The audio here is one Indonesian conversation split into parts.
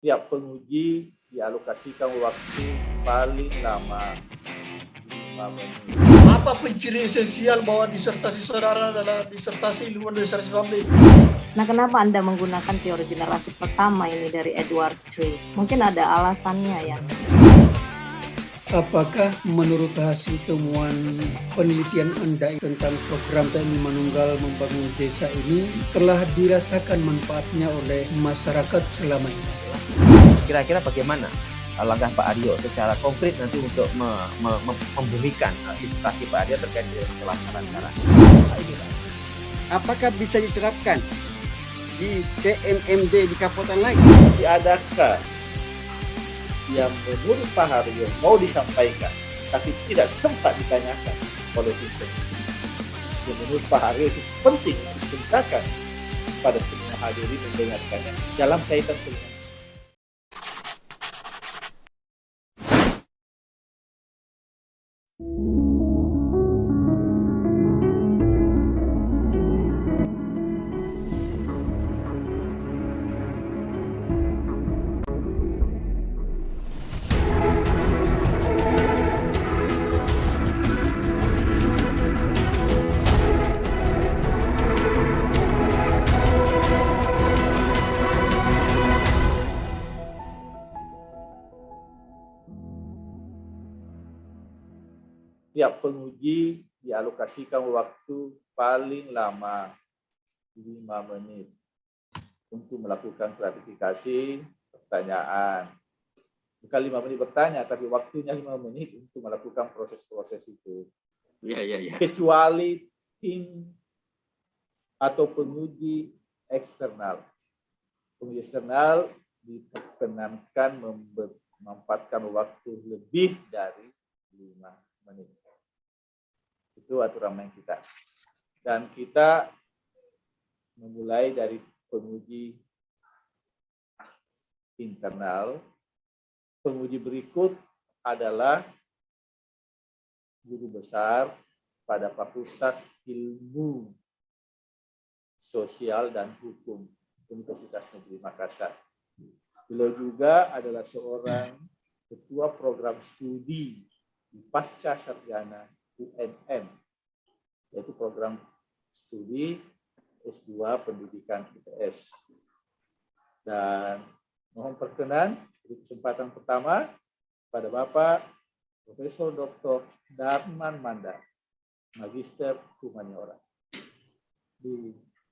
Tiap penguji dialokasikan waktu paling lama 5 menit. Apa penciri esensial bahwa disertasi saudara adalah disertasi ilmu administrasi publik? Nah, kenapa Anda menggunakan teori generasi pertama ini dari Edward Tree? Mungkin ada alasannya ya. Apakah menurut hasil temuan penelitian Anda tentang program TNI Manunggal membangun desa ini telah dirasakan manfaatnya oleh masyarakat selama ini? Kira-kira bagaimana langkah Pak Aryo secara konkret nanti untuk memberikan instruksi Pak Aryo terkait dengan pelaksanaan cara? Apakah bisa diterapkan di TNMD di kabupaten lain? Tapi adakah yang menurut Pak Haryo mau disampaikan tapi tidak sempat ditanyakan oleh tim peneliti? Yang menurut Pak Haryo itu penting diceritakan pada semua hadirin mendengarkannya dalam kaitan dengan tiap penguji dialokasikan waktu paling lama 5 menit untuk melakukan klarifikasi pertanyaan. Bukan 5 menit bertanya, tapi waktunya 5 menit untuk melakukan proses-proses itu. Ya. Kecuali tim atau penguji eksternal. Penguji eksternal diperkenankan memanfaatkan waktu lebih dari 5 menit. Itu aturan main kita. Dan kita memulai dari penguji internal. Penguji berikut adalah guru besar pada Fakultas Ilmu Sosial dan Hukum Universitas Negeri Makassar. Beliau juga adalah seorang ketua program studi di Pasca Sarjana UNM, yaitu program studi S2 Pendidikan IPS. Dan mohon perkenan di kesempatan pertama pada Bapak Profesor Dr. Darman Manda, Magister Humaniora.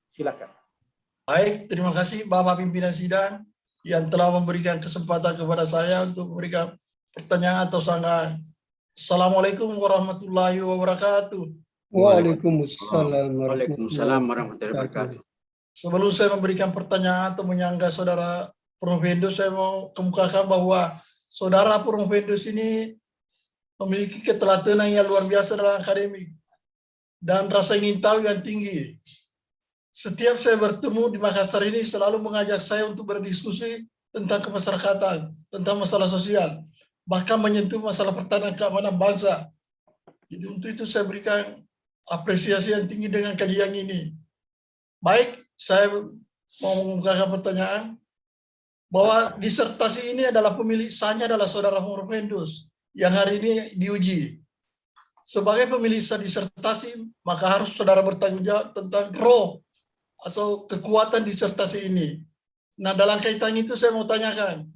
Silakan. Baik, terima kasih Bapak Pimpinan Sidang yang telah memberikan kesempatan kepada saya untuk memberikan pertanyaan atau sanggahan. Assalamualaikum warahmatullahi wabarakatuh. Waalaikumsalam warahmatullahi wabarakatuh. Sebelum saya memberikan pertanyaan atau menyanggah saudara Purnovendus, saya mau kemukakan bahwa saudara Purnovendus ini memiliki keteladanan yang luar biasa dalam akademik dan rasa ingin tahu yang tinggi. Setiap saya bertemu di Makassar ini selalu mengajak saya untuk berdiskusi tentang kemasyarakatan, tentang masalah sosial, bahkan menyentuh masalah pertahanan keamanan bangsa. Jadi untuk itu saya berikan apresiasi yang tinggi dengan kajian ini. Baik, saya mau mengungkapkan pertanyaan bahwa disertasi ini adalah pemilik sahnya adalah saudara Purnovendus yang hari ini diuji. Sebagai pemilik sah disertasi, maka harus saudara bertanggung jawab tentang roh atau kekuatan disertasi ini. Nah, dalam kaitan itu saya mau tanyakan,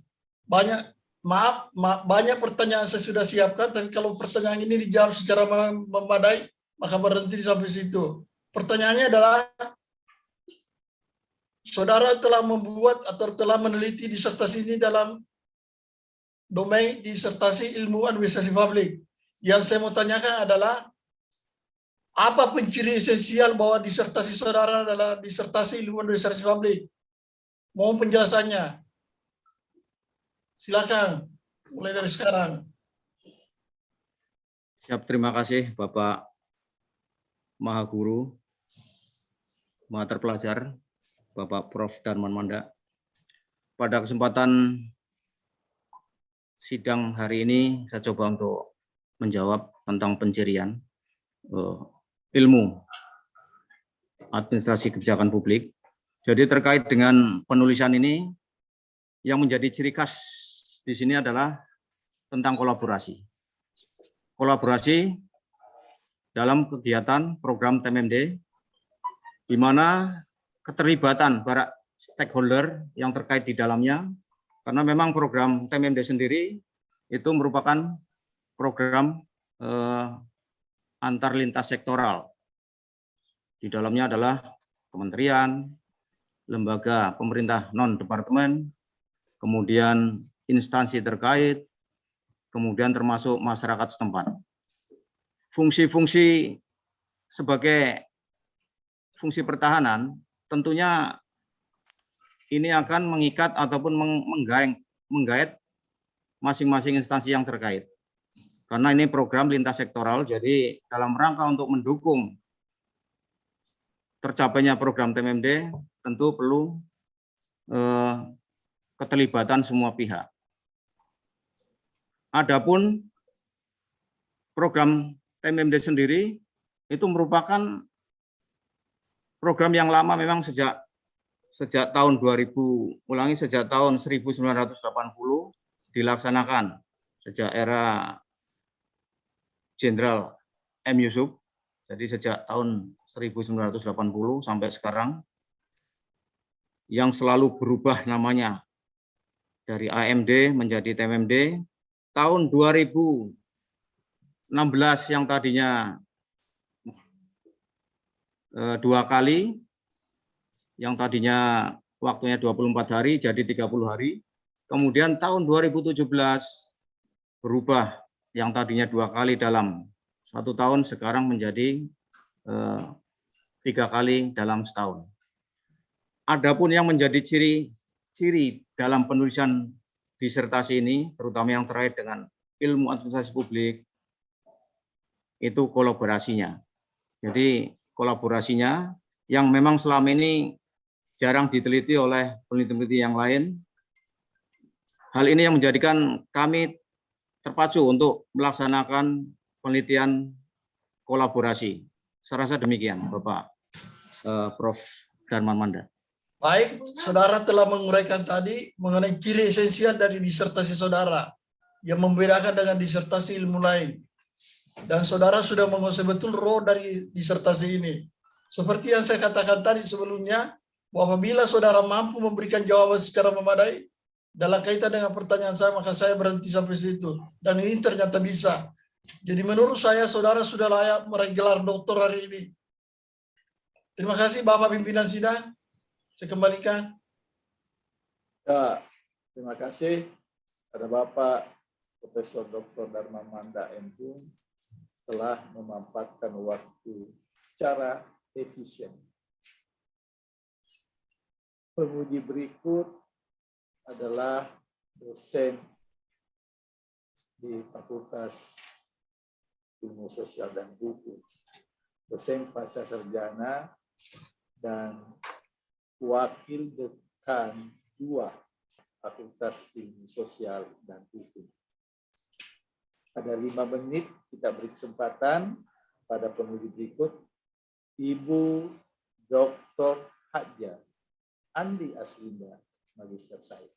banyak pertanyaan saya sudah siapkan, tapi kalau pertanyaan ini dijawab secara memadai, maka berhenti sampai situ. Pertanyaannya adalah, saudara telah membuat atau telah meneliti disertasi ini dalam domain disertasi ilmu administrasi publik. Yang saya mau tanyakan adalah, apa penciri esensial bahwa disertasi saudara adalah disertasi ilmu administrasi publik? Mohon penjelasannya. Silakan, mulai dari sekarang. Siap, terima kasih Bapak Maha Guru, Maha Terpelajar, Bapak Prof. Darman Manda. Pada kesempatan sidang hari ini, saya coba untuk menjawab tentang pencirian ilmu administrasi kebijakan publik. Jadi terkait dengan penulisan ini, yang menjadi ciri khas di sini adalah tentang kolaborasi. Kolaborasi dalam kegiatan program TMMD, di mana keterlibatan para stakeholder yang terkait di dalamnya, karena memang program TMMD sendiri itu merupakan program antar lintas sektoral. Di dalamnya adalah kementerian, lembaga pemerintah non-departemen, kemudian instansi terkait, kemudian termasuk masyarakat setempat. Fungsi-fungsi sebagai fungsi pertahanan tentunya ini akan mengikat ataupun menggait masing-masing instansi yang terkait. Karena ini program lintas sektoral, jadi dalam rangka untuk mendukung tercapainya program TMMD tentu perlu keterlibatan semua pihak. Adapun program TMMD sendiri itu merupakan program yang lama, memang sejak tahun 1980 dilaksanakan sejak era Jenderal M. Yusuf. Jadi sejak tahun 1980 sampai sekarang, yang selalu berubah namanya dari AMD menjadi TMMD. Tahun 2016 yang tadinya 2 kali, yang tadinya waktunya 24 hari jadi 30 hari. Kemudian tahun 2017 berubah, yang tadinya 2 kali dalam 1 tahun sekarang menjadi 3 kali dalam setahun. Adapun yang menjadi ciri dalam penulisan disertasi ini, terutama yang terkait dengan ilmu administrasi publik, itu kolaborasinya. Jadi kolaborasinya yang memang selama ini jarang diteliti oleh peneliti-peneliti yang lain. Hal ini yang menjadikan kami terpacu untuk melaksanakan penelitian kolaborasi. Saya rasa demikian, Bapak Prof. Darman Manda. Baik, saudara telah menguraikan tadi mengenai ciri esensial dari disertasi saudara yang membedakan dengan disertasi ilmu lain. Dan saudara sudah menguasai betul roh dari disertasi ini. Seperti yang saya katakan tadi sebelumnya, bahwa apabila saudara mampu memberikan jawaban secara memadai dalam kaitan dengan pertanyaan saya, maka saya berhenti sampai situ. Dan ini ternyata bisa. Jadi menurut saya saudara sudah layak meraih gelar doktor hari ini. Terima kasih Bapak Pimpinan Sidang. Saya kembalikan. Ya, terima kasih kepada Bapak Profesor Dr. Darman Manda MPhil telah memanfaatkan waktu secara efisien. Penguji berikut adalah dosen di Fakultas Ilmu Sosial dan Hukum, dosen pasca sarjana dan wakil dekan 2 Fakultas Ilmu Sosial dan Hukum. Ada 5 menit kita beri kesempatan pada penguji berikut, Ibu Dr. Hadja Andi Aslinda, Magister Sains.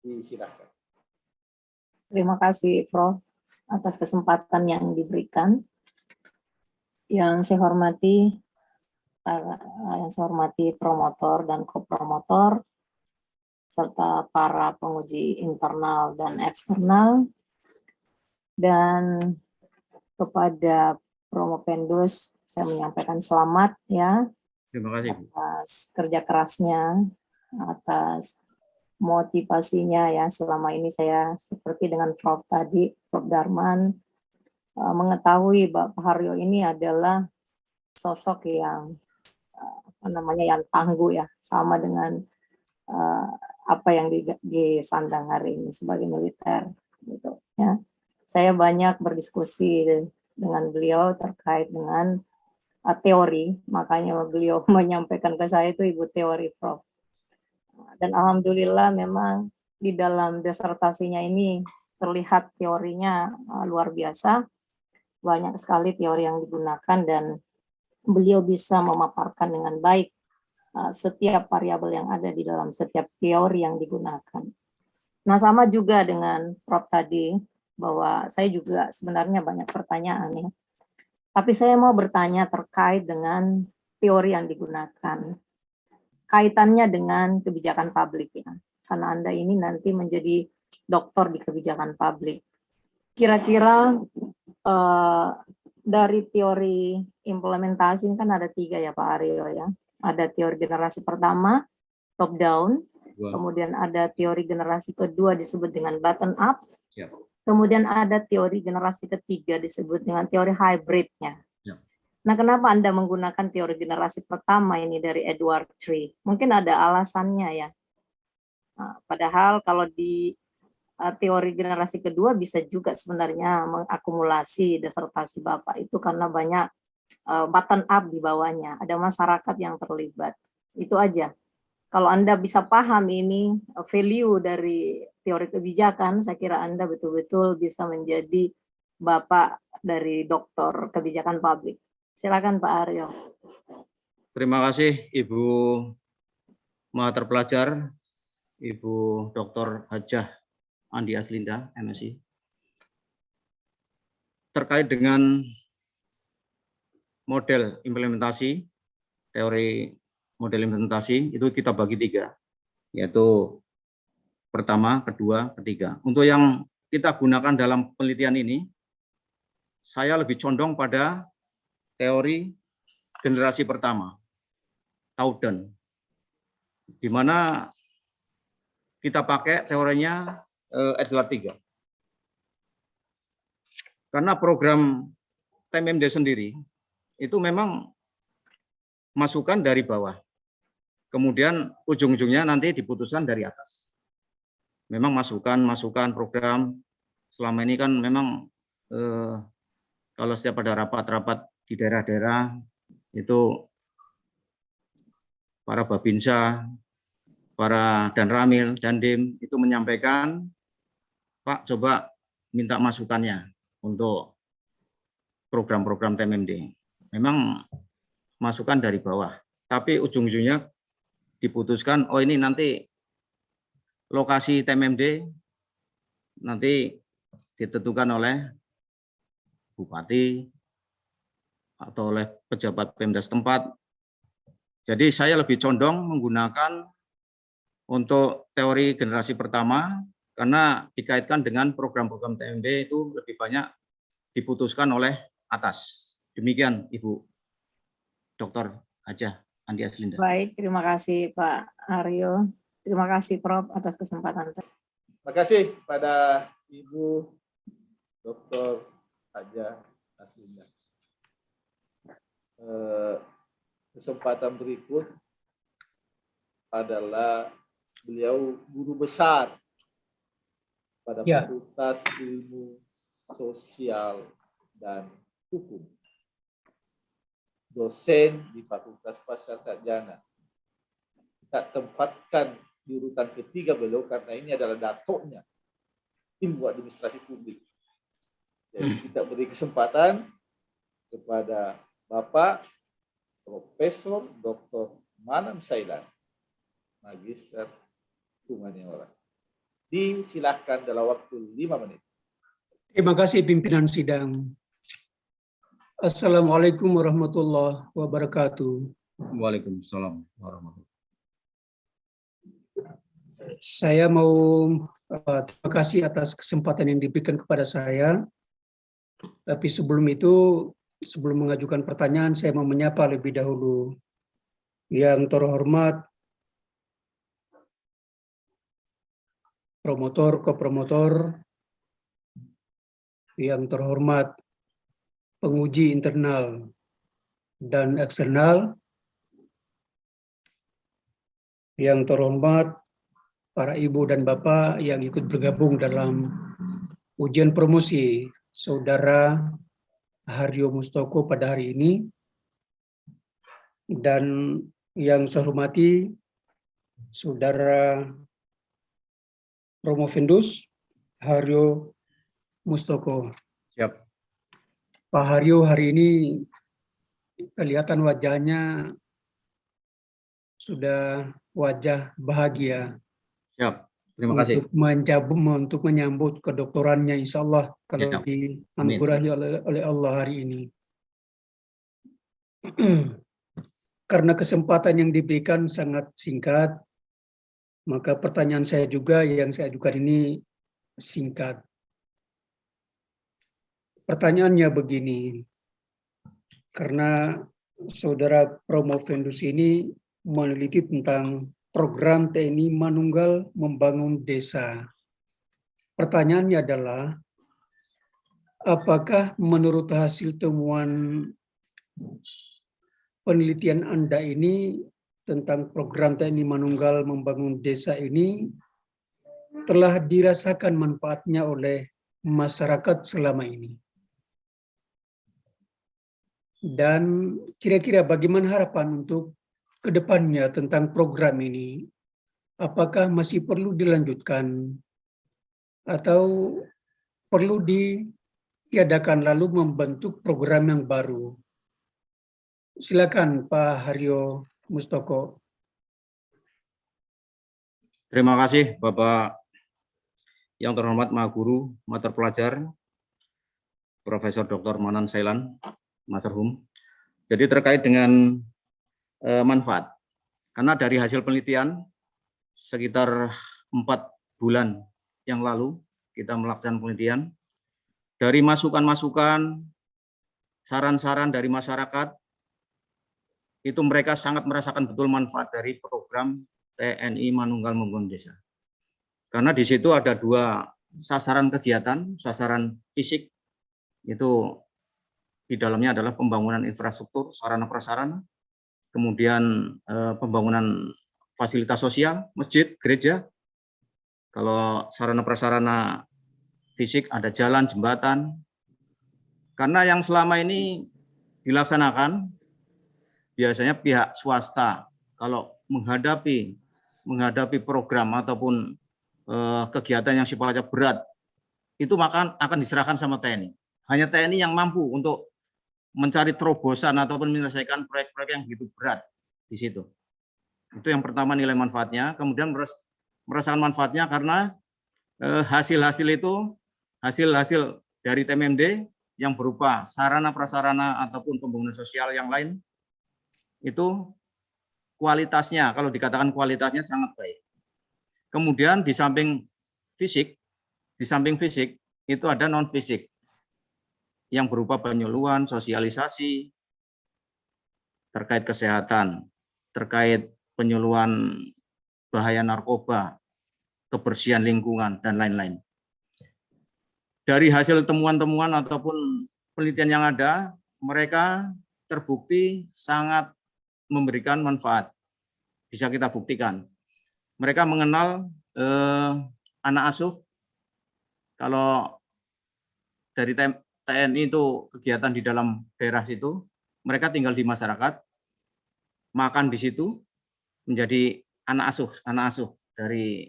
Silakan. Terima kasih, Prof, atas kesempatan yang diberikan. Yang saya hormati promotor dan kopromotor, serta para penguji internal dan eksternal, dan kepada Promopendus saya menyampaikan selamat ya. Terima kasih. Atas kerja kerasnya, atas motivasinya ya. Selama ini saya seperti dengan Prof tadi, Prof Darman, mengetahui Bapak Haryo ini adalah sosok yang yang tangguh ya, sama dengan apa yang disandang hari ini sebagai militer gitu ya. Saya banyak berdiskusi dengan beliau terkait dengan teori, makanya beliau menyampaikan ke saya itu Ibu teori, Prof. Dan alhamdulillah memang di dalam disertasinya ini terlihat teorinya luar biasa, banyak sekali teori yang digunakan dan beliau bisa memaparkan dengan baik setiap variabel yang ada di dalam setiap teori yang digunakan. Nah, sama juga dengan Prof tadi, bahwa saya juga sebenarnya banyak pertanyaan ya. Tapi saya mau bertanya terkait dengan teori yang digunakan. Kaitannya dengan kebijakan publik ya. Karena Anda ini nanti menjadi doktor di kebijakan publik. Kira-kira dari teori implementasi kan ada 3 ya Pak Aryo ya. Ada teori generasi pertama, top down. Kemudian ada teori generasi kedua disebut dengan bottom up. Ya. Kemudian ada teori generasi ketiga disebut dengan teori hybridnya. Ya. Nah, kenapa Anda menggunakan teori generasi pertama ini dari Edward Tree? Mungkin ada alasannya ya. Nah, padahal kalau di teori generasi kedua bisa juga sebenarnya mengakumulasi disertasi Bapak itu karena banyak button up di bawahnya, ada masyarakat yang terlibat. Itu aja. Kalau Anda bisa paham ini value dari teori kebijakan, saya kira Anda betul-betul bisa menjadi Bapak dari doktor kebijakan publik. Silakan Pak Aryo. Terima kasih Ibu Maha Terpelajar, Ibu Dr. Hajah Andi Aslinda, MSI. Terkait dengan model implementasi, teori model implementasi itu kita bagi 3, yaitu pertama, kedua, ketiga. Untuk yang kita gunakan dalam penelitian ini, saya lebih condong pada teori generasi pertama, top down, di mana kita pakai teorinya Edward 3. Karena program TMMD sendiri itu memang masukan dari bawah. Kemudian ujung-ujungnya nanti diputuskan dari atas. Memang masukan program selama ini kan memang kalau setiap ada rapat-rapat di daerah-daerah itu para Babinsa, para Danramil, Dandim itu menyampaikan, Pak coba minta masukannya untuk program-program TMMD. Memang masukan dari bawah, tapi ujung-ujungnya diputuskan, oh ini nanti lokasi TMMD nanti ditentukan oleh bupati atau oleh pejabat Pemda setempat. Jadi saya lebih condong menggunakan untuk teori generasi pertama karena dikaitkan dengan program-program TMMD itu lebih banyak diputuskan oleh atas. Demikian Ibu Dr. Hajah Andi Aslinda. Baik, terima kasih Pak Aryo. Terima kasih Prof atas kesempatan. Terima kasih pada Ibu Dr. Hajah Aslinda. Kesempatan berikut adalah beliau guru besar pada Fakultas Ilmu Sosial dan Hukum, dosen di Fakultas Pasca Sarjana. Kita tempatkan di urutan ketiga beliau karena ini adalah datuknya ilmu administrasi publik. Jadi kita beri kesempatan kepada Bapak Profesor Dr. Manan Sailan, Magister Humaniora. Disilahkan dalam waktu 5 menit. Terima kasih pimpinan sidang. Assalamualaikum warahmatullahi wabarakatuh. Waalaikumsalam warahmatullahi wabarakatuh. Saya mau terima kasih atas kesempatan yang diberikan kepada saya. Tapi sebelum itu, sebelum mengajukan pertanyaan, saya mau menyapa lebih dahulu yang terhormat promotor, kopromotor, yang terhormat penguji internal dan eksternal, yang terhormat para ibu dan bapak yang ikut bergabung dalam ujian promosi Saudara Haryo Mustoko pada hari ini, dan yang saya hormati Saudara Promovendus Haryo Mustoko. Siap. Pak Haryo hari ini kelihatan wajahnya sudah wajah bahagia. Siap. Terima kasih. untuk menyambut kedoktorannya, insya Allah kalau Ya. dianugerahi oleh Allah hari ini. Karena kesempatan yang diberikan sangat singkat, maka pertanyaan saya juga yang saya ajukan ini singkat. Pertanyaannya begini, karena Saudara Promovendus ini meneliti tentang program TNI Manunggal membangun desa. Pertanyaannya adalah, apakah menurut hasil temuan penelitian Anda ini tentang program TNI Manunggal membangun desa ini telah dirasakan manfaatnya oleh masyarakat selama ini? Dan kira-kira bagaimana harapan untuk kedepannya tentang program ini? Apakah masih perlu dilanjutkan atau perlu ditiadakan lalu membentuk program yang baru? Silakan Pak Haryo Mustoko. Terima kasih Bapak yang terhormat Maha Guru, Mater Pelajar, Profesor Dr. Manan Sailan, Masterhum. Jadi terkait dengan manfaat, karena dari hasil penelitian sekitar 4 bulan yang lalu kita melakukan penelitian, dari masukan-masukan, saran-saran dari masyarakat, itu mereka sangat merasakan betul manfaat dari program TNI Manunggal Membangun Desa. Karena di situ ada 2 sasaran kegiatan, sasaran fisik, itu di dalamnya adalah pembangunan infrastruktur, sarana prasarana, kemudian pembangunan fasilitas sosial, masjid, gereja. Kalau sarana prasarana fisik ada jalan, jembatan. Karena yang selama ini dilaksanakan biasanya pihak swasta kalau menghadapi program ataupun kegiatan yang sifatnya berat, itu maka akan diserahkan sama TNI. Hanya TNI yang mampu untuk mencari terobosan ataupun menyelesaikan proyek-proyek yang begitu berat di situ. Itu yang pertama, nilai manfaatnya. Kemudian merasakan manfaatnya karena hasil-hasil itu, hasil dari TMMD yang berupa sarana prasarana ataupun pembangunan sosial yang lain, itu kualitasnya, kalau dikatakan kualitasnya sangat baik. Kemudian di samping fisik itu ada non fisik yang berupa penyuluhan, sosialisasi terkait kesehatan, terkait penyuluhan bahaya narkoba, kebersihan lingkungan, dan lain-lain. Dari hasil temuan-temuan ataupun penelitian yang ada, mereka terbukti sangat memberikan manfaat. Bisa kita buktikan. Mereka mengenal anak asuh. Kalau dari TNI itu kegiatan di dalam daerah situ, mereka tinggal di masyarakat, makan di situ, menjadi anak asuh dari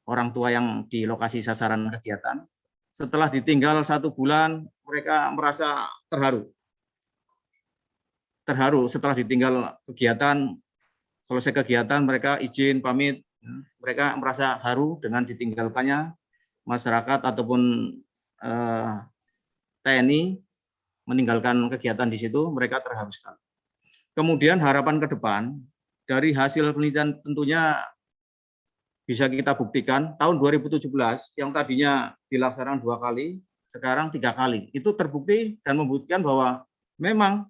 orang tua yang di lokasi sasaran kegiatan. Setelah ditinggal 1 bulan, mereka merasa terharu setelah ditinggal kegiatan. Selesai kegiatan mereka izin pamit, mereka merasa haru dengan ditinggalkannya masyarakat ataupun TNI meninggalkan kegiatan di situ, mereka terharu sekali. Kemudian harapan ke depan dari hasil penelitian tentunya bisa kita buktikan tahun 2017 yang tadinya dilaksanakan 2 kali, sekarang 3 kali. Itu terbukti dan membuktikan bahwa memang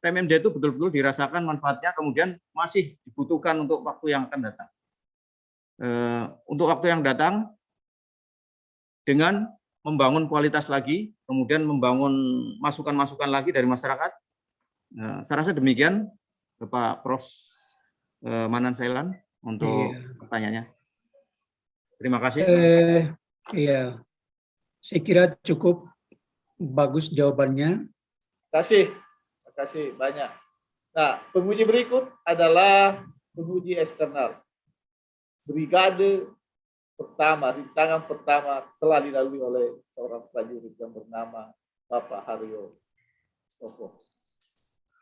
TMMD itu betul-betul dirasakan manfaatnya, kemudian masih dibutuhkan untuk waktu yang akan datang. Untuk waktu yang datang, dengan membangun kualitas lagi, kemudian membangun masukan-masukan lagi dari masyarakat. Saya rasa demikian, Bapak Prof. Manan Sailan, untuk pertanyaannya. Terima kasih. Iya, saya kira cukup bagus jawabannya. Terima kasih banyak. Nah, penguji berikut adalah penguji eksternal. Brigade pertama, rintangan pertama telah dilalui oleh seorang prajurit yang bernama Bapak Haryo Mustoko.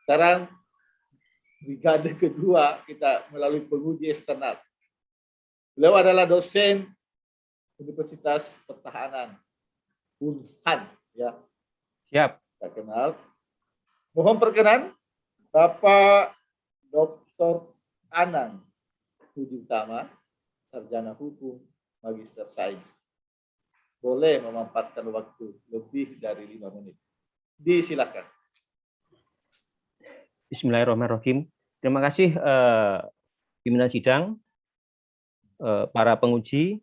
Sekarang brigade kedua kita melalui penguji eksternal. Beliau adalah dosen Universitas Pertahanan, Unhan, ya. Siap. Saya kenal. Mohon perkenan Bapak Dr. Anang Budi Utama, Sarjana Hukum, Magister Sains. Boleh memanfaatkan waktu lebih dari 5 menit. Disilakan. Bismillahirrahmanirrahim. Terima kasih pimpinan sidang, para penguji,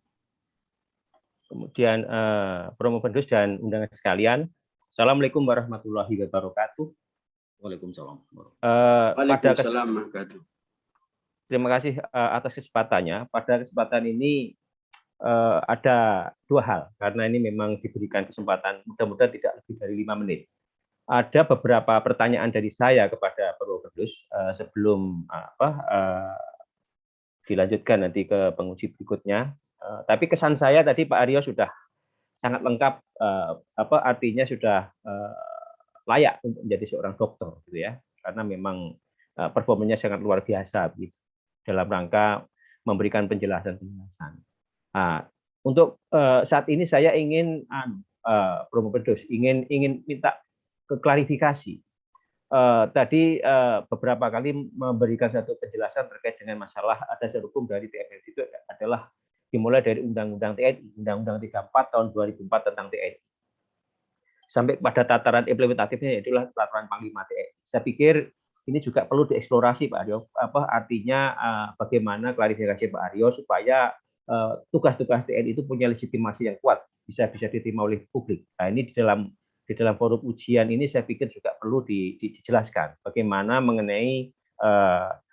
kemudian promovendus dan undangan sekalian. Assalamualaikum warahmatullahi wabarakatuh. Waalaikumsalam. Waalaikumsalam. Terima kasih atas kesempatannya. Pada kesempatan ini ada dua hal, karena ini memang diberikan kesempatan, mudah-mudahan tidak lebih dari 5 menit. Ada beberapa pertanyaan dari saya kepada Promovendus sebelum dilanjutkan nanti ke penguji berikutnya. Tapi kesan saya tadi Pak Aryo sudah sangat lengkap, artinya sudah layak untuk menjadi seorang dokter, gitu ya, karena memang performanya sangat luar biasa gitu, dalam rangka memberikan penjelasan. Nah, untuk saat ini saya ingin Promovendus ingin minta klarifikasi. Tadi beberapa kali memberikan satu penjelasan terkait dengan masalah dasar hukum dari TNI itu adalah dimulai dari Undang-Undang TNI, Undang-Undang 34 tahun 2004 tentang TNI. Sampai pada tataran implementatifnya yaitu peraturan Panglima TNI. Saya pikir ini juga perlu dieksplorasi Pak Aryo, artinya bagaimana klarifikasi Pak Aryo supaya tugas-tugas TNI itu punya legitimasi yang kuat, bisa diterima oleh publik. Nah, ini di dalam forum ujian ini saya pikir juga perlu dijelaskan bagaimana mengenai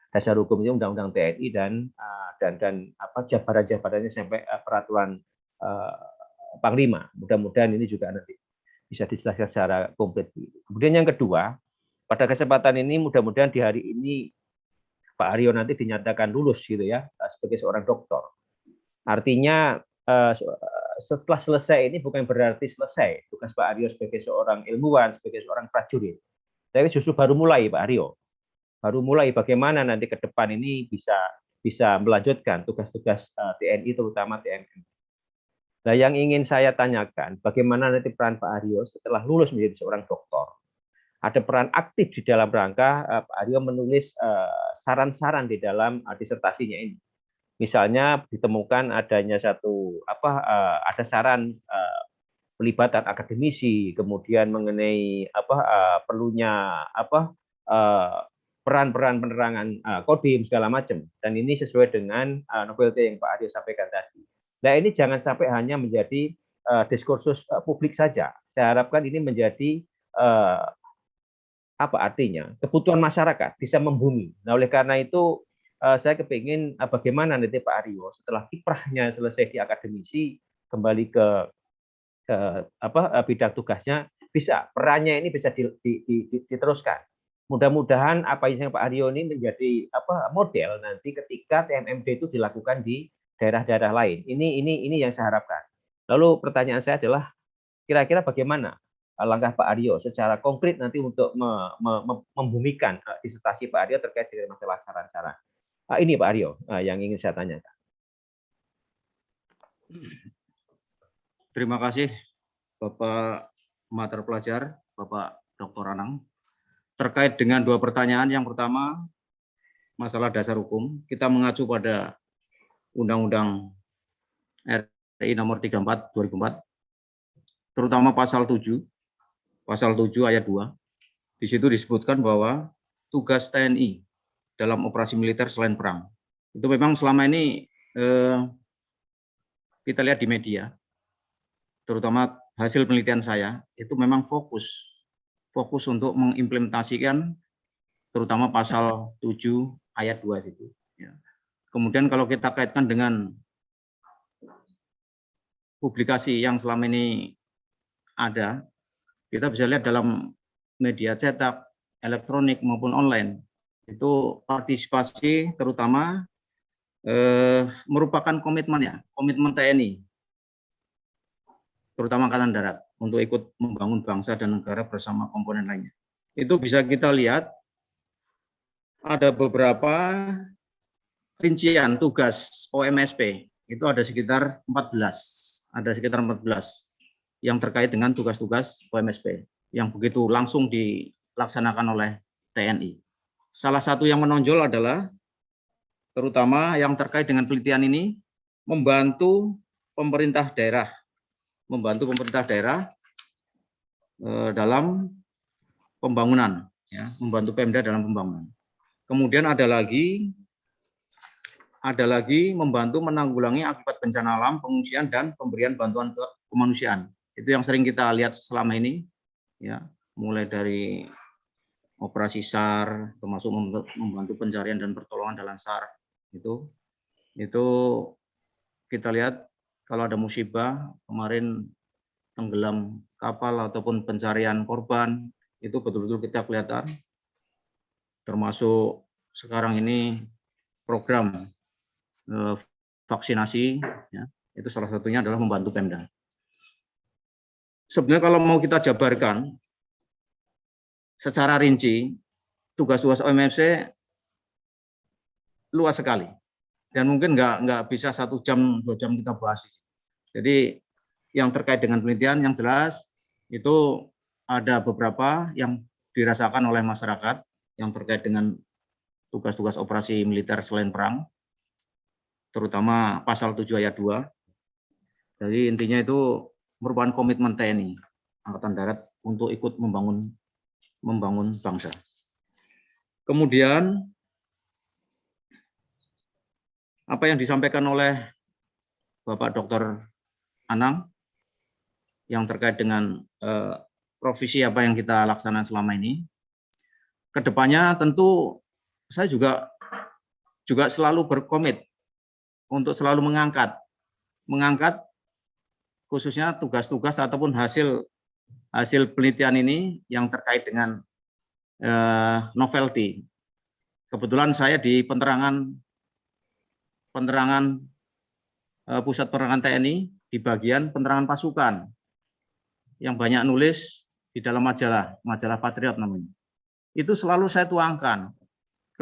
dasar hukum itu Undang-Undang TNI dan jabaran-jabarannya sampai peraturan Panglima. Mudah-mudahan ini juga nanti bisa dijelaskan secara komplit. Kemudian yang kedua, pada kesempatan ini mudah-mudahan di hari ini Pak Aryo nanti dinyatakan lulus gitu ya sebagai seorang doktor. Artinya setelah selesai ini bukan berarti selesai tugas Pak Aryo sebagai seorang ilmuwan, sebagai seorang prajurit. Tapi justru baru mulai Pak Aryo. Baru mulai bagaimana nanti ke depan ini bisa melanjutkan tugas-tugas TNI, terutama TNI. Nah, yang ingin saya tanyakan, bagaimana nanti peran Pak Aryo setelah lulus menjadi seorang dokter? Ada peran aktif di dalam rangka Pak Aryo menulis saran-saran di dalam disertasinya ini. Misalnya ditemukan adanya ada saran pelibatan akademisi, kemudian mengenai perlunya peran-peran penerangan kodim segala macam, dan ini sesuai dengan novelty yang Pak Aryo sampaikan tadi. Nah, ini jangan sampai hanya menjadi diskursus publik saja. Saya harapkan ini menjadi artinya kebutuhan masyarakat bisa membumi. Nah, oleh karena itu saya kepingin bagaimana nanti Pak Aryo setelah kiprahnya selesai di akademisi kembali ke bidang tugasnya, bisa perannya ini bisa diteruskan. Mudah-mudahan apa yang Pak Aryo ini menjadi model nanti ketika TMMD itu dilakukan di daerah-daerah lain. Ini yang saya harapkan. Lalu pertanyaan saya adalah kira-kira bagaimana langkah Pak Aryo secara konkret nanti untuk membumikan disertasi Pak Aryo terkait dengan masalah saran-saran. Ini Pak Aryo yang ingin saya tanyakan. Terima kasih Bapak Mater Pelajar, Bapak Dr. Anang. Terkait dengan dua pertanyaan, yang pertama masalah dasar hukum, kita mengacu pada Undang-Undang RI nomor 34 2004, terutama pasal 7 ayat 2. Di situ disebutkan bahwa tugas TNI dalam operasi militer selain perang. Itu memang selama ini kita lihat di media, terutama hasil penelitian saya, itu memang fokus untuk mengimplementasikan terutama pasal 7 ayat 2 situ. Kemudian kalau kita kaitkan dengan publikasi yang selama ini ada, kita bisa lihat dalam media cetak, elektronik maupun online, itu partisipasi terutama merupakan komitmen TNI, terutama Angkatan Darat, untuk ikut membangun bangsa dan negara bersama komponen lainnya. Itu bisa kita lihat ada beberapa rincian tugas OMSP itu ada sekitar 14. Ada sekitar 14 yang terkait dengan tugas-tugas OMSP yang begitu langsung dilaksanakan oleh TNI. Salah satu yang menonjol adalah terutama yang terkait dengan penelitian ini membantu pemerintah daerah dalam pembangunan, ya, membantu Pemda dalam pembangunan. Kemudian ada lagi membantu menanggulangi akibat bencana alam, pengungsian dan pemberian bantuan kemanusiaan. Itu yang sering kita lihat selama ini, ya, mulai dari operasi SAR, termasuk membantu pencarian dan pertolongan dalam SAR. Itu kita lihat kalau ada musibah kemarin tenggelam kapal ataupun pencarian korban, itu betul-betul kita kelihatan. Termasuk sekarang ini program vaksinasi, ya, itu salah satunya adalah membantu Pemda. Sebenarnya kalau mau kita jabarkan secara rinci, tugas-tugas OMSP luas sekali dan mungkin nggak bisa 1 jam 2 jam kita bahas. Jadi yang terkait dengan penelitian yang jelas itu ada beberapa yang dirasakan oleh masyarakat yang terkait dengan tugas-tugas operasi militer selain perang, terutama pasal 7 ayat 2. Jadi intinya itu merupakan komitmen TNI Angkatan Darat untuk ikut membangun bangsa. Kemudian apa yang disampaikan oleh Bapak Dr. Anang yang terkait dengan provisi apa yang kita laksanakan selama ini, kedepannya tentu saya juga selalu berkomit untuk selalu mengangkat khususnya tugas-tugas ataupun hasil penelitian ini yang terkait dengan novelty. Kebetulan saya di pusat penerangan TNI di bagian penerangan pasukan yang banyak nulis di dalam majalah Patriot namanya. Itu selalu saya tuangkan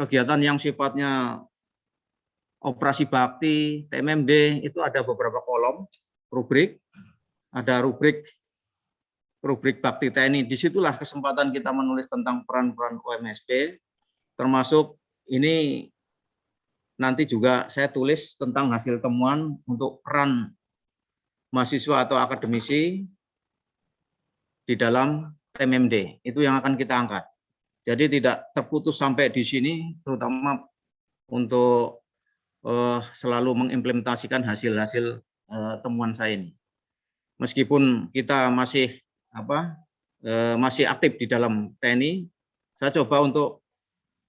kegiatan yang sifatnya operasi bakti, TMMD, itu ada beberapa kolom rubrik, ada rubrik bakti TNI. Disitulah kesempatan kita menulis tentang peran-peran OMSP, termasuk ini nanti juga saya tulis tentang hasil temuan untuk peran mahasiswa atau akademisi di dalam TMMD. Itu yang akan kita angkat. Jadi tidak terputus sampai di sini, terutama untuk selalu mengimplementasikan hasil-hasil temuan saya ini. Meskipun kita masih aktif di dalam TNI, saya coba untuk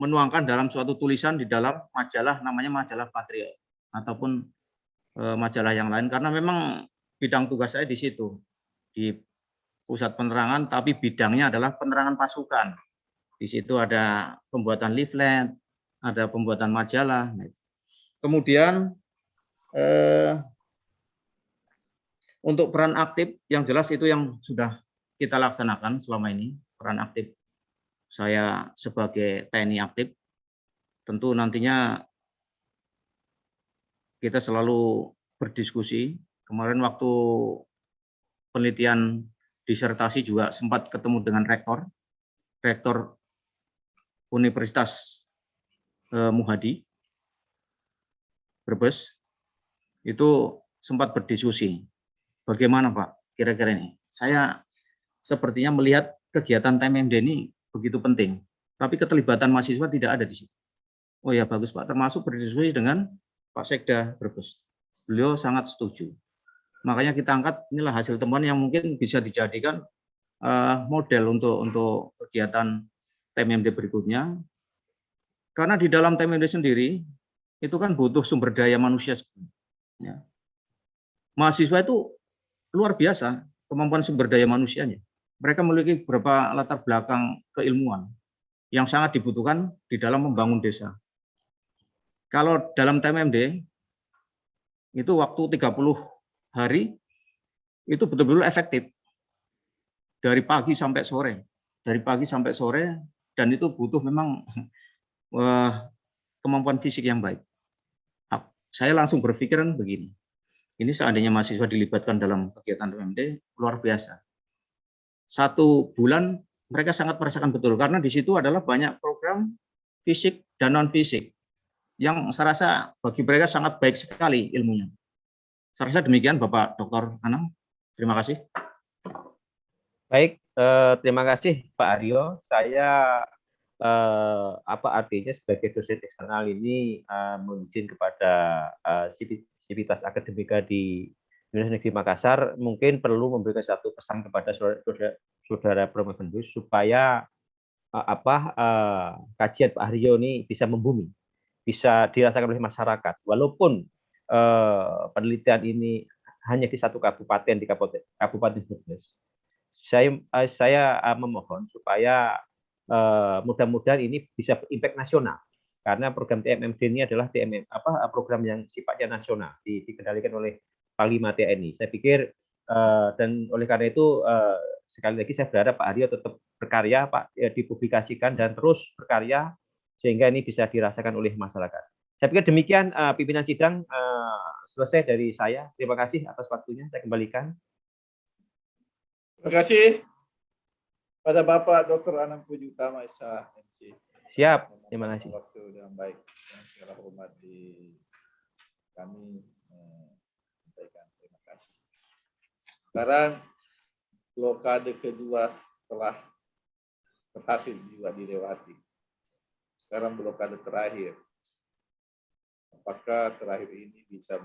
menuangkan dalam suatu tulisan di dalam majalah, namanya majalah Patriot ataupun majalah yang lain, karena memang bidang tugas saya di situ, di pusat penerangan, tapi bidangnya adalah penerangan pasukan. Di situ ada pembuatan leaflet, ada pembuatan majalah. Kemudian untuk peran aktif, yang jelas itu yang sudah kita laksanakan selama ini, peran aktif saya sebagai TNI aktif. Tentu nantinya kita selalu berdiskusi. Kemarin waktu penelitian disertasi juga sempat ketemu dengan rektor Universitas Muhadi Brebes, itu sempat berdiskusi. Bagaimana Pak, kira-kira ini? Saya sepertinya melihat kegiatan TMMD ini begitu penting, tapi keterlibatan mahasiswa tidak ada di situ. Oh ya bagus Pak, termasuk berdiskusi dengan Pak Sekda Brebes. Beliau sangat setuju. Makanya kita angkat, inilah hasil temuan yang mungkin bisa dijadikan model untuk kegiatan TMMD berikutnya. Karena di dalam TMMD sendiri, itu kan butuh sumber daya manusia. Ya. Mahasiswa itu luar biasa kemampuan sumber daya manusianya. Mereka memiliki beberapa latar belakang keilmuan yang sangat dibutuhkan di dalam membangun desa. Kalau dalam TMMD, itu waktu 30 hari, itu betul-betul efektif. Dari pagi sampai sore, dan itu butuh memang kemampuan fisik yang baik. Saya langsung berpikiran begini, ini seandainya mahasiswa dilibatkan dalam kegiatan TMMD, luar biasa. 1 bulan mereka sangat merasakan betul, karena di situ adalah banyak program fisik dan non-fisik, yang saya rasa bagi mereka sangat baik sekali ilmunya. Saya rasa demikian Bapak Dr. Anam. Terima kasih. Baik, terima kasih Pak Aryo. Saya apa artinya sebagai dosen eksternal ini mengizin kepada sivitas akademika di Universitas Negeri Makassar mungkin perlu memberikan satu pesan kepada saudara Promofendus supaya kajian Pak Aryo ini bisa membumi, bisa dirasakan oleh masyarakat. Walaupun penelitian ini hanya di satu kabupaten, di Kabupaten Brebes, saya memohon supaya mudah-mudahan ini bisa berimpact nasional, karena program TMMD ini adalah program yang sifatnya nasional, dikendalikan oleh Panglima TNI. Saya pikir dan oleh karena itu sekali lagi saya berharap Pak Aryo tetap berkarya, Pak, dipublikasikan dan terus berkarya sehingga ini bisa dirasakan oleh masyarakat. Saya pikir demikian pimpinan sidang, selesai dari saya. Terima kasih atas waktunya. Saya kembalikan. Terima kasih pada Bapak Dr. Anam Puji Utama SH MC. Siap, terima kasih. Waktu dengan baik, dengan segala hormat di kami sampaikan terima kasih. Sekarang blokade kedua telah berhasil juga dilewati. Sekarang blokade terakhir. Apakah terakhir ini bisa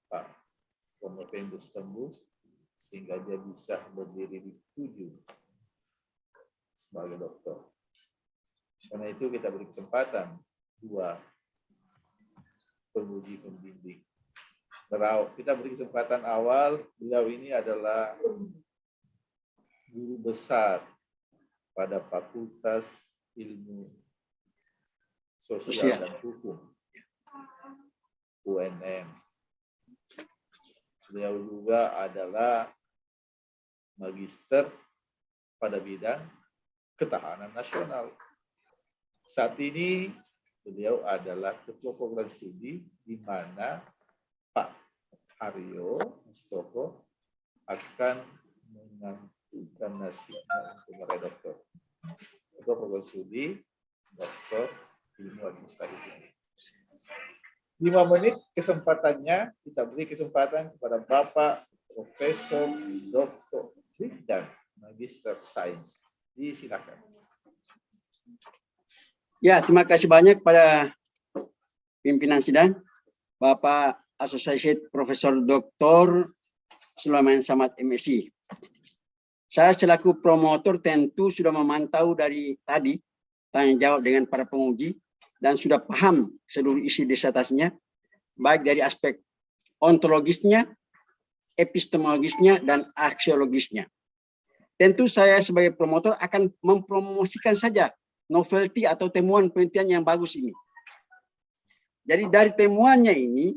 Pak Promofendus tembus sehingga dia bisa berdiri di 7 sebagai dokter. Karena itu kita beri kesempatan 2 penguji pembimbing. Kita beri kesempatan awal, beliau ini adalah guru besar pada Fakultas Ilmu Sosial dan Hukum UNM. Beliau juga adalah magister pada bidang ketahanan nasional. Saat ini beliau adalah ketua program studi di mana Pak Aryo Mustoko akan menentukan nasibnya untuk meraih dokter. Ketua program studi Dokter Ilmu Administratif. 5 menit kesempatannya, kita beri kesempatan kepada Bapak Profesor Dr. dan Magister Sains. Disilakan. Ya, terima kasih banyak pada pimpinan sidang, Bapak Associate Profesor Dr. Sulaiman Samad MSc. Saya selaku promotor tentu sudah memantau dari tadi tanya jawab dengan para penguji dan sudah paham seluruh isi disertasinya, baik dari aspek ontologisnya, epistemologisnya, dan aksiologisnya. Tentu saya sebagai promotor akan mempromosikan saja novelty atau temuan penelitian yang bagus ini. Jadi dari temuannya ini,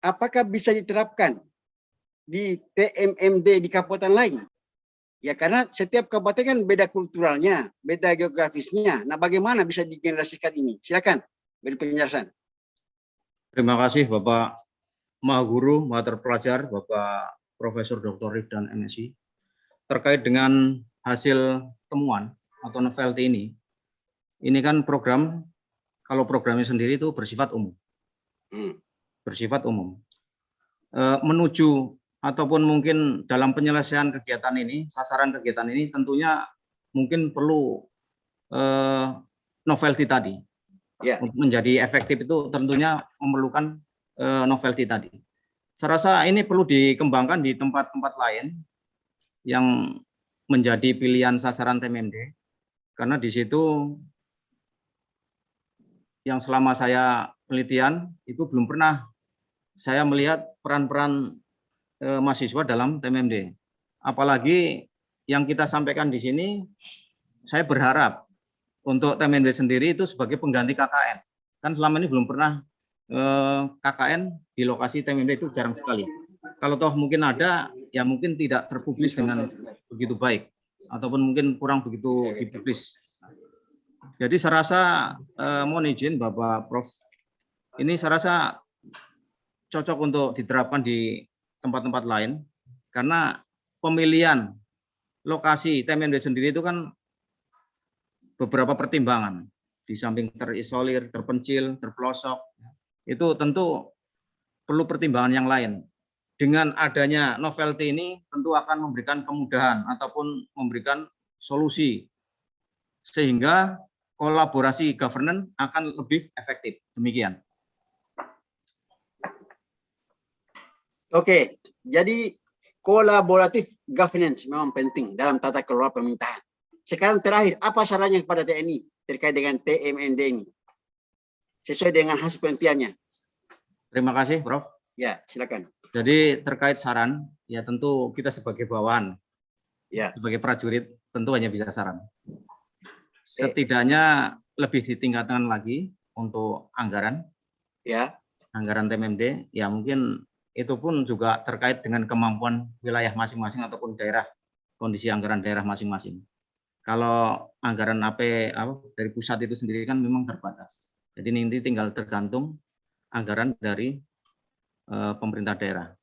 apakah bisa diterapkan di TMMD di kabupaten lain? Ya karena setiap kabupaten kan beda kulturalnya, beda geografisnya. Nah bagaimana bisa digenerasikan ini? Silakan beri penjelasan. Terima kasih Bapak Mahaguru, Maha Terpelajar, Bapak Profesor Dr. Rifdan MSc. Terkait dengan hasil temuan atau novelty ini kan program, kalau programnya sendiri itu bersifat umum. Bersifat umum. Menuju ataupun mungkin dalam penyelesaian kegiatan ini, sasaran kegiatan ini tentunya mungkin perlu novelty tadi. Ya. Untuk menjadi efektif itu tentunya memerlukan novelty tadi. Saya rasa ini perlu dikembangkan di tempat-tempat lain yang menjadi pilihan sasaran TMMD, karena di situ yang selama saya penelitian itu belum pernah saya melihat peran-peran mahasiswa dalam TMMD. Apalagi yang kita sampaikan di sini, saya berharap untuk TMMD sendiri itu sebagai pengganti KKN. Kan selama ini belum pernah KKN di lokasi TMMD, itu jarang sekali. Kalau toh mungkin ada, ya mungkin tidak terpublis dengan begitu baik, ataupun mungkin kurang begitu dipublis. Jadi saya rasa mohon izin Bapak Prof, ini saya rasa cocok untuk diterapkan di tempat-tempat lain karena pemilihan lokasi TMMD sendiri itu kan beberapa pertimbangan. Di samping terisolir, terpencil, terpelosok, itu tentu perlu pertimbangan yang lain. Dengan adanya novelty ini tentu akan memberikan kemudahan ataupun memberikan solusi sehingga kolaborasi governance akan lebih efektif. Demikian. Oke, jadi kolaboratif governance memang penting dalam tata kelola pemerintahan. Sekarang terakhir, apa sarannya kepada TNI terkait dengan TMMD ini? Sesuai dengan hasil penelitiannya. Terima kasih, Prof. Ya, silakan. Jadi terkait saran, ya tentu kita sebagai bawahan, Ya. sebagai prajurit, tentu hanya bisa saran. Setidaknya lebih ditingkatkan lagi untuk anggaran, Ya. anggaran TMMD, ya mungkin itu pun juga terkait dengan kemampuan wilayah masing-masing ataupun daerah, kondisi anggaran daerah masing-masing. Kalau anggaran dari pusat itu sendiri kan memang terbatas. Jadi nanti tinggal tergantung anggaran dari pemerintah daerah.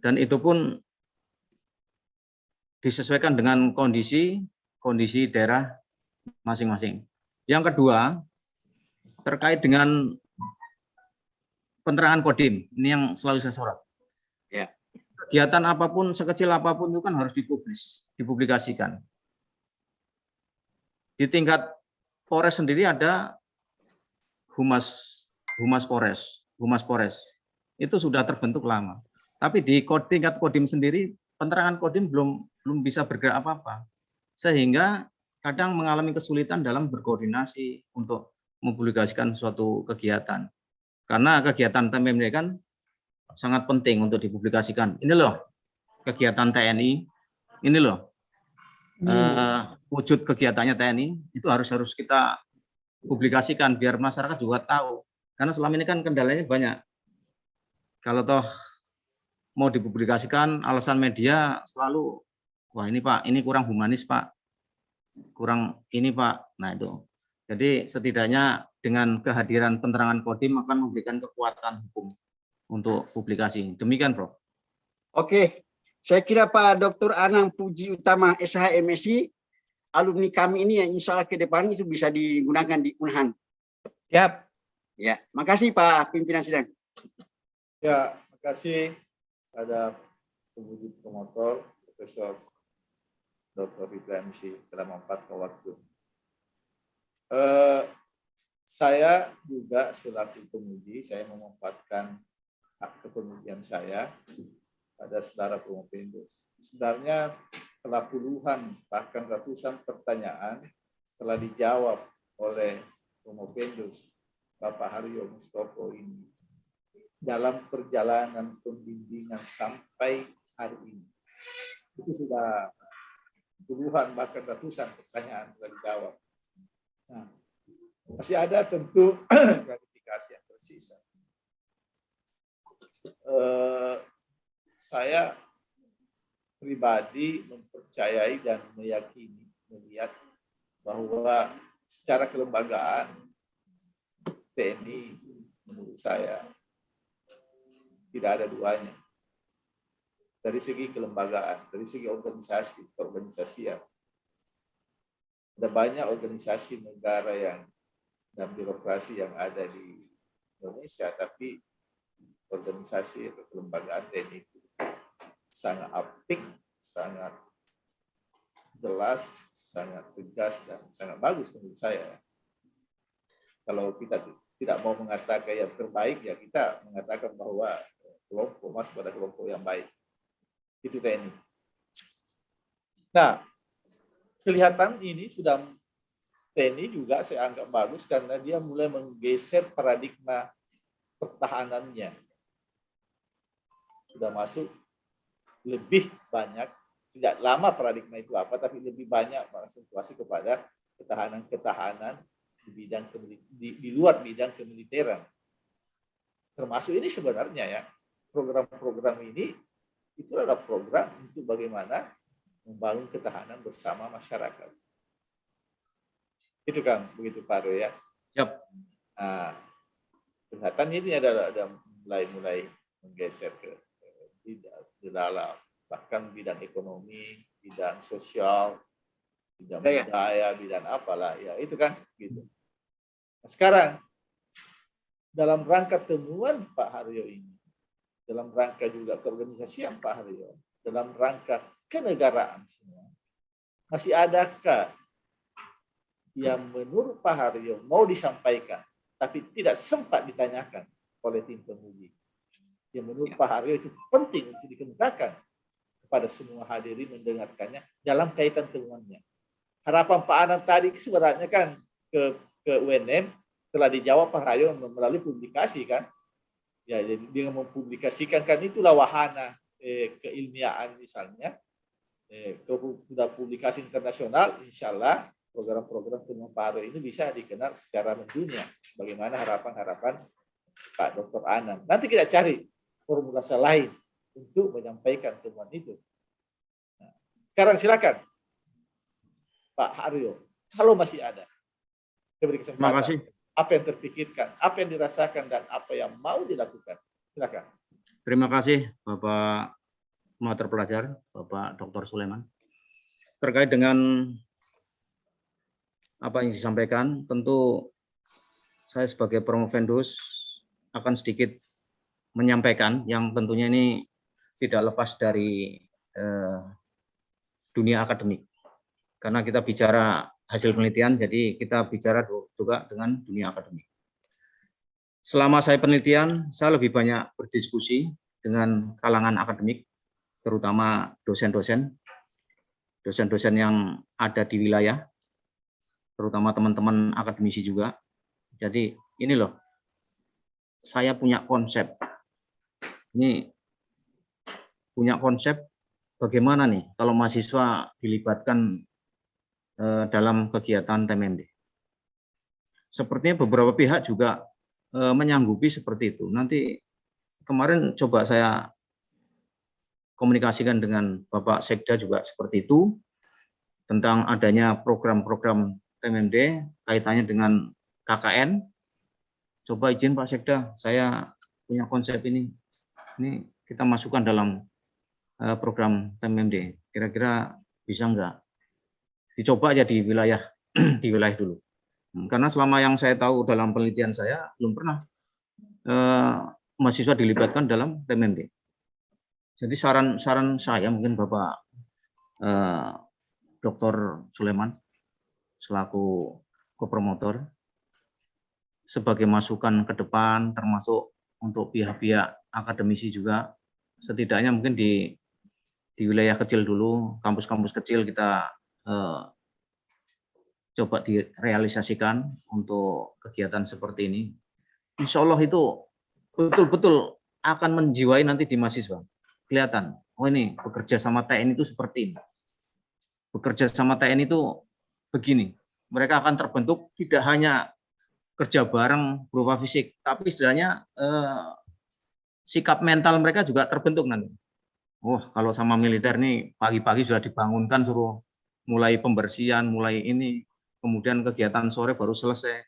Dan itu pun disesuaikan dengan kondisi daerah masing-masing. Yang kedua, terkait dengan penerangan kodim, ini yang selalu saya sorot. Ya. Kegiatan apapun, sekecil apapun itu kan harus dipublikasikan. Di tingkat Polres sendiri ada Humas Polres. Itu sudah terbentuk lama. Tapi di tingkat kodim sendiri, penerangan kodim belum bisa bergerak apa-apa. Sehingga kadang mengalami kesulitan dalam berkoordinasi untuk mempublikasikan suatu kegiatan. Karena kegiatan TMMD kan sangat penting untuk dipublikasikan. Ini loh kegiatan TNI, ini loh wujud kegiatannya TNI, itu harus kita publikasikan biar masyarakat juga tahu. Karena selama ini kan kendalanya banyak. Kalau toh mau dipublikasikan, alasan media selalu, wah ini Pak, ini kurang humanis Pak, kurang ini Pak. Nah itu. Jadi setidaknya dengan kehadiran penerangan kodim akan memberikan kekuatan hukum untuk publikasi. Demikian, Prof. Oke, saya kira Pak Dr. Anang Puji Utama SH MSI, alumni kami ini yang insya Allah ke depan itu bisa digunakan di Unhan. Siap. Ya, makasih Pak Pimpinan Sidang. Ya, makasih pada pengemudi promotor Profesor Dr. Ibrahim telah memanfaatkan waktu. Saya juga selaku penguji, saya memanfaatkan hak kepengujian saya pada saudara Promopendus. Sebenarnya telah puluhan bahkan ratusan pertanyaan telah dijawab oleh Promopendus Bapak Haryo Mustopo ini dalam perjalanan pembimbingan sampai hari ini. Itu sudah puluhan bahkan ratusan pertanyaan telah dijawab. Nah, masih ada tentu klarifikasi yang tersisa. Saya pribadi mempercayai dan meyakini, melihat bahwa secara kelembagaan TNI menurut saya tidak ada duanya. Dari segi kelembagaan, dari segi keorganisasian. Ada banyak organisasi negara dan birokrasi yang ada di Indonesia, tapi organisasi atau kelembagaan TNI itu sangat apik, sangat jelas, sangat tegas, dan sangat bagus menurut saya. Kalau kita tidak mau mengatakan yang terbaik, ya kita mengatakan bahwa kelompok masuk pada kelompok yang baik. Itu TNI. Nah, kelihatan ini sudah TNI juga saya anggap bagus karena dia mulai menggeser paradigma pertahanannya. Sudah masuk lebih banyak, sejak lama paradigma itu apa, tapi lebih banyak konsentrasi kepada ketahanan di luar bidang kemiliteran. Termasuk ini sebenarnya ya, program-program ini itu adalah program untuk bagaimana membangun ketahanan bersama masyarakat. Itu kan begitu Pak Roy ya. Yep. Nah, kelihatan ini ada mulai menggeser ke di dalam bahkan bidang ekonomi, bidang sosial, bidang budaya, bidang apalah ya itu kan gitu. Nah, sekarang dalam rangka temuan Pak Haryo ini, dalam rangka juga keorganisasian Pak Haryo, dalam rangka kenegaraan semua, masih adakah yang menurut Pak Haryo mau disampaikan tapi tidak sempat ditanyakan oleh tim penguji? Yang menurut Pak Haryo itu penting untuk dikemukakan kepada semua hadirin mendengarkannya dalam kaitan temuannya. Harapan Pak Anand tadi sebenarnya kan ke UNM telah dijawab Pak Haryo melalui publikasi kan. Ya, jadi dengan mempublikasikan kan itulah wahana keilmiahan misalnya. Sudah publikasi internasional, insya Allah program-program temuan Pak Haryo ini bisa dikenal secara mendunia. Bagaimana harapan-harapan Pak Dr. Anand. Nanti kita cari formulasi lain untuk menyampaikan temuan itu. Nah, sekarang silakan Pak Haryo, kalau masih ada, saya beri kesempatan. Terima kasih. Apa yang terpikirkan, apa yang dirasakan, dan apa yang mau dilakukan. Silakan. Terima kasih Bapak Mater Pelajar, Bapak Dr. Sulaiman. Terkait dengan apa yang disampaikan, tentu saya sebagai Promovendus akan sedikit menyampaikan yang tentunya ini tidak lepas dari dunia akademik. Karena kita bicara hasil penelitian, jadi kita bicara juga dengan dunia akademik. Selama saya penelitian, saya lebih banyak berdiskusi dengan kalangan akademik, terutama dosen-dosen yang ada di wilayah, terutama teman-teman akademisi juga. Jadi ini loh, saya punya konsep. Ini punya konsep bagaimana nih kalau mahasiswa dilibatkan dalam kegiatan TMMD. Sepertinya beberapa pihak juga menyanggupi seperti itu. Nanti kemarin coba saya komunikasikan dengan Bapak Sekda juga seperti itu, tentang adanya program-program TMMD kaitannya dengan KKN. Coba izin Pak Sekda, saya punya konsep ini kita masukkan dalam program TMMD. Kira-kira bisa enggak? Dicoba aja di wilayah dulu. Karena selama yang saya tahu dalam penelitian saya belum pernah mahasiswa dilibatkan dalam TMMD. Jadi saran saya mungkin Bapak Dr. Sulaiman selaku kopromotor sebagai masukan ke depan, termasuk untuk pihak-pihak akademisi juga, setidaknya mungkin di wilayah kecil dulu, kampus-kampus kecil kita coba direalisasikan untuk kegiatan seperti ini. Insya Allah itu betul-betul akan menjiwai nanti di mahasiswa. Kelihatan, oh ini bekerja sama TNI itu seperti ini. Bekerja sama TNI itu begini. Mereka akan terbentuk tidak hanya kerja bareng berupa fisik, tapi istilahnya sikap mental mereka juga terbentuk nanti. Wah, kalau sama militer nih pagi-pagi sudah dibangunkan suruh mulai pembersihan, mulai ini, kemudian kegiatan sore baru selesai.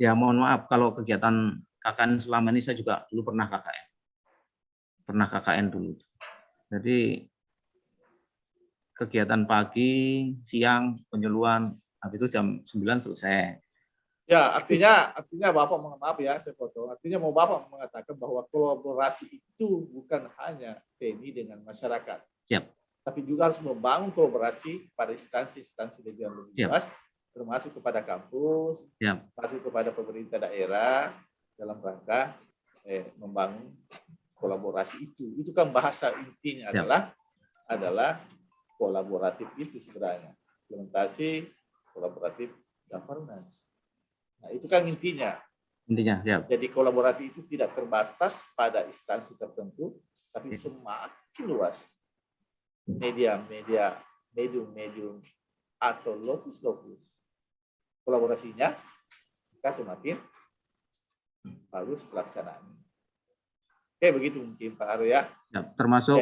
Ya mohon maaf kalau kegiatan KKN selama ini saya juga dulu pernah KKN dulu. Jadi kegiatan pagi, siang, penyuluhan, habis itu jam 9 selesai. Ya, artinya Bapak, mohon maaf ya, saya potong. Artinya mau Bapak mengatakan bahwa kolaborasi itu bukan hanya TNI dengan masyarakat. Siap. Tapi juga harus membangun kolaborasi pada instansi-instansi yang lebih luas, termasuk kepada kampus, termasuk kepada pemerintah daerah dalam rangka membangun kolaborasi itu. Itu kan bahasa intinya adalah kolaboratif itu sebenarnya. Implementasi kolaboratif governance. Nah, itu kan intinya. Jadi kolaboratif itu tidak terbatas pada instansi tertentu, tapi semakin luas. Medium atau lokus kolaborasinya, maka semakin bagus pelaksanaannya. Oke, begitu mungkin Pak Haryo ya. Termasuk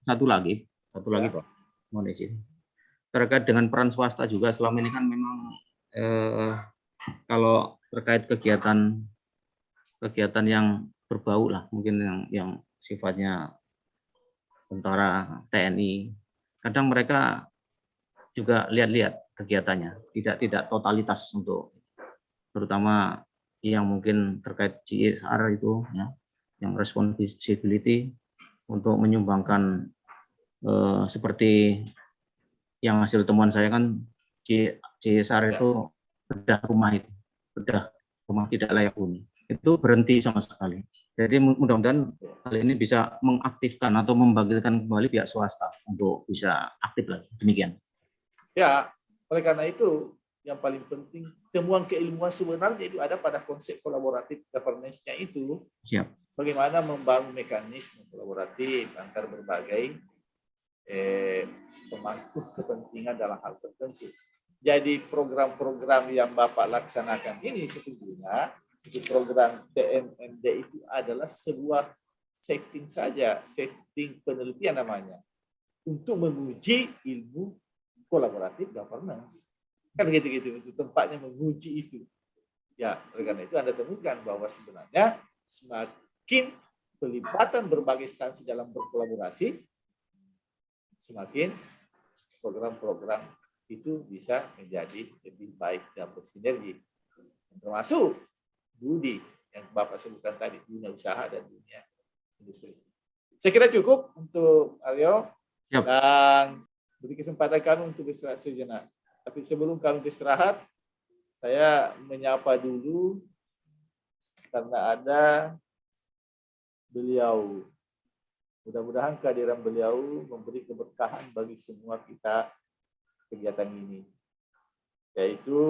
satu lagi Pak, mohon izin. Terkait dengan peran swasta juga selama ini kan memang kalau terkait kegiatan yang berbau lah, mungkin yang sifatnya tentara, TNI. Kadang mereka juga lihat-lihat kegiatannya, tidak totalitas untuk terutama yang mungkin terkait CSR itu ya, yang responsibility untuk menyumbangkan seperti yang hasil temuan saya kan CSR itu bedah rumah tidak layak huni itu berhenti sama sekali. Jadi mudah-mudahan hal ini bisa mengaktifkan atau membangkitkan kembali pihak swasta untuk bisa aktif lagi. Demikian. Ya, oleh karena itu yang paling penting temuan keilmuan sebenarnya itu ada pada konsep kolaboratif governance-nya itu. Siap. Bagaimana membangun mekanisme kolaboratif antar berbagai pemangku kepentingan dalam hal tertentu. Jadi program-program yang Bapak laksanakan ini sesungguhnya di program TMMD itu adalah sebuah setting saja, setting penelitian namanya, untuk menguji ilmu kolaboratif governance. Kan gitu-gitu, itu tempatnya menguji itu. Ya, oleh karena itu Anda temukan bahwa sebenarnya semakin pelibatan berbagai instansi dalam berkolaborasi, semakin program-program itu bisa menjadi lebih baik dan bersinergi. Termasuk Budi yang Bapak sebutkan tadi, dunia usaha dan dunia industri. Saya kira cukup untuk Aryo. Siap. Dan beri kesempatan kami untuk beristirahat sejenak. Tapi sebelum kami beristirahat, saya menyapa dulu karena ada beliau. Mudah-mudahan kehadiran beliau memberi keberkahan bagi semua kita kegiatan ini. Yaitu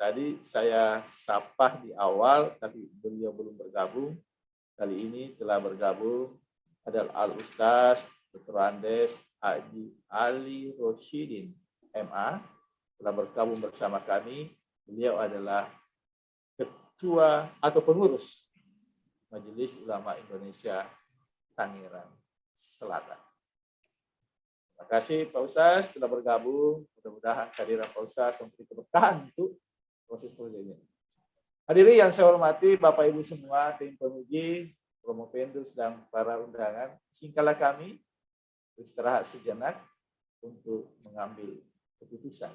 tadi saya sapa di awal, tapi beliau belum bergabung. Kali ini telah bergabung adalah Al-Ustaz Dr. Andes Haji Ali Rosyidin, MA, telah bergabung bersama kami. Beliau adalah Ketua atau Pengurus Majelis Ulama Indonesia Tangerang Selatan. Terima kasih Pak Ustaz telah bergabung. Mudah-mudahan kehadiran Pak Ustaz memberi keberkahan untuk proses ini. Hadirin yang saya hormati Bapak Ibu semua, tim penguji, Promovendus dan para undangan, singkatlah kami beristirahat sejenak untuk mengambil keputusan.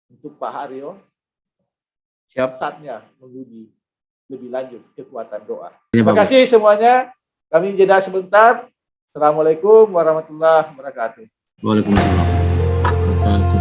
Untuk Pak Haryo, saatnya menguji lebih lanjut kekuatan doa. Terima kasih semuanya. Kami jeda sebentar. Assalamualaikum warahmatullahi wabarakatuh. Waalaikumsalam.